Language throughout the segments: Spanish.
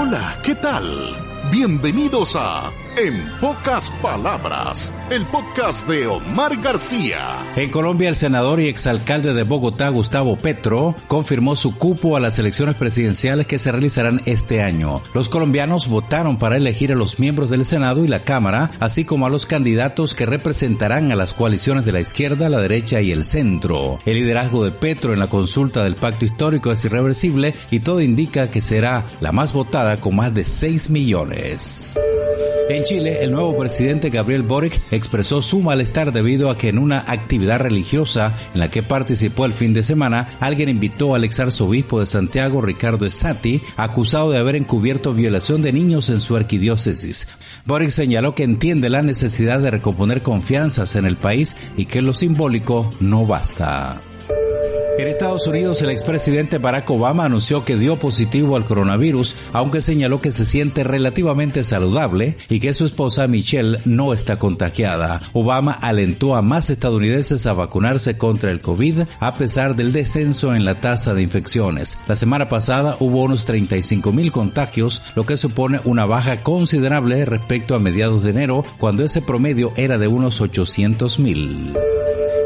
Hola, ¿qué tal? Bienvenidos a En Pocas Palabras, el podcast de Omar García. En Colombia, el senador y exalcalde de Bogotá, Gustavo Petro, confirmó su cupo a las elecciones presidenciales que se realizarán este año. Los colombianos votaron para elegir a los miembros del Senado y la Cámara, así como a los candidatos que representarán a las coaliciones de la izquierda, la derecha y el centro. El liderazgo de Petro en la consulta del pacto histórico es irreversible y todo indica que será la más votada con más de 6 millones. En Chile, el nuevo presidente Gabriel Boric expresó su malestar debido a que en una actividad religiosa en la que participó el fin de semana, alguien invitó al exarzobispo de Santiago, Ricardo Esati, acusado de haber encubierto violación de niños en su arquidiócesis. Boric señaló que entiende la necesidad de recomponer confianzas en el país y que lo simbólico no basta. En Estados Unidos, el expresidente Barack Obama anunció que dio positivo al coronavirus, aunque señaló que se siente relativamente saludable y que su esposa Michelle no está contagiada. Obama alentó a más estadounidenses a vacunarse contra el COVID, a pesar del descenso en la tasa de infecciones. La semana pasada hubo unos 35,000 contagios, lo que supone una baja considerable respecto a mediados de enero, cuando ese promedio era de unos 800,000.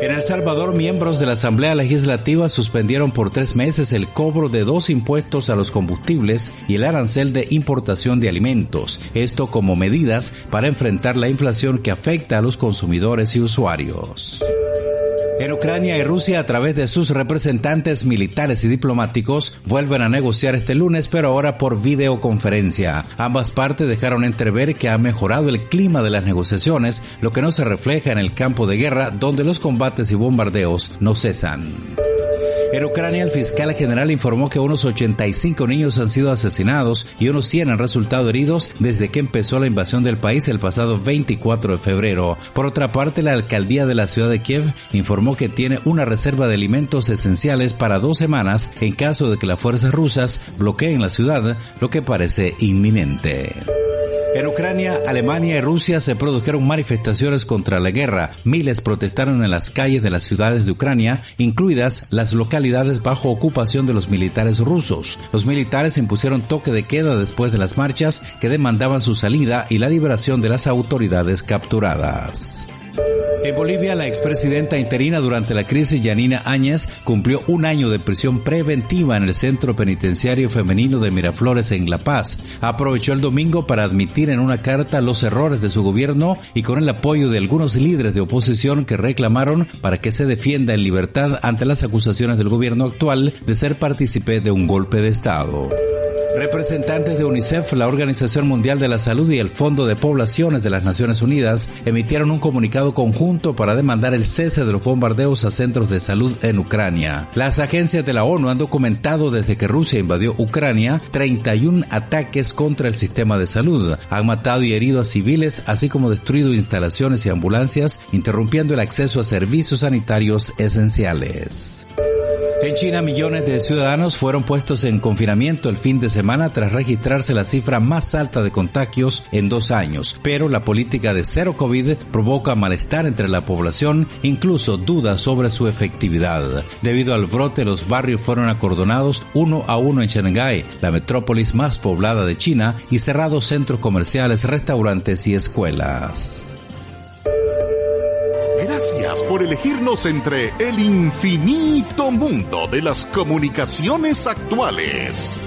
En El Salvador, miembros de la Asamblea Legislativa suspendieron por 3 meses el cobro de 2 impuestos a los combustibles y el arancel de importación de alimentos. Esto como medidas para enfrentar la inflación que afecta a los consumidores y usuarios. En Ucrania y Rusia, a través de sus representantes militares y diplomáticos, vuelven a negociar este lunes, pero ahora por videoconferencia. Ambas partes dejaron entrever que ha mejorado el clima de las negociaciones, lo que no se refleja en el campo de guerra, donde los combates y bombardeos no cesan. En Ucrania, el fiscal general informó que unos 85 niños han sido asesinados y unos 100 han resultado heridos desde que empezó la invasión del país el pasado 24 de febrero. Por otra parte, la alcaldía de la ciudad de Kiev informó que tiene una reserva de alimentos esenciales para 2 semanas en caso de que las fuerzas rusas bloqueen la ciudad, lo que parece inminente. En Ucrania, Alemania y Rusia se produjeron manifestaciones contra la guerra. Miles protestaron en las calles de las ciudades de Ucrania, incluidas las localidades bajo ocupación de los militares rusos. Los militares impusieron toque de queda después de las marchas que demandaban su salida y la liberación de las autoridades capturadas. En Bolivia, la expresidenta interina durante la crisis, Yanina Áñez, cumplió 1 año de prisión preventiva en el Centro Penitenciario Femenino de Miraflores en La Paz. Aprovechó el domingo para admitir en una carta los errores de su gobierno y con el apoyo de algunos líderes de oposición que reclamaron para que se defienda en libertad ante las acusaciones del gobierno actual de ser partícipe de un golpe de Estado. Representantes de UNICEF, la Organización Mundial de la Salud y el Fondo de Poblaciones de las Naciones Unidas emitieron un comunicado conjunto para demandar el cese de los bombardeos a centros de salud en Ucrania. Las agencias de la ONU han documentado desde que Rusia invadió Ucrania 31 ataques contra el sistema de salud. Han matado y herido a civiles, así como destruido instalaciones y ambulancias, interrumpiendo el acceso a servicios sanitarios esenciales. En China, millones de ciudadanos fueron puestos en confinamiento el fin de semana tras registrarse la cifra más alta de contagios en 2 años. Pero la política de cero COVID provoca malestar entre la población, incluso dudas sobre su efectividad. Debido al brote, los barrios fueron acordonados 1 a 1 en Shanghái, la metrópolis más poblada de China, y cerrados centros comerciales, restaurantes y escuelas. Gracias por elegirnos entre el infinito mundo de las comunicaciones actuales.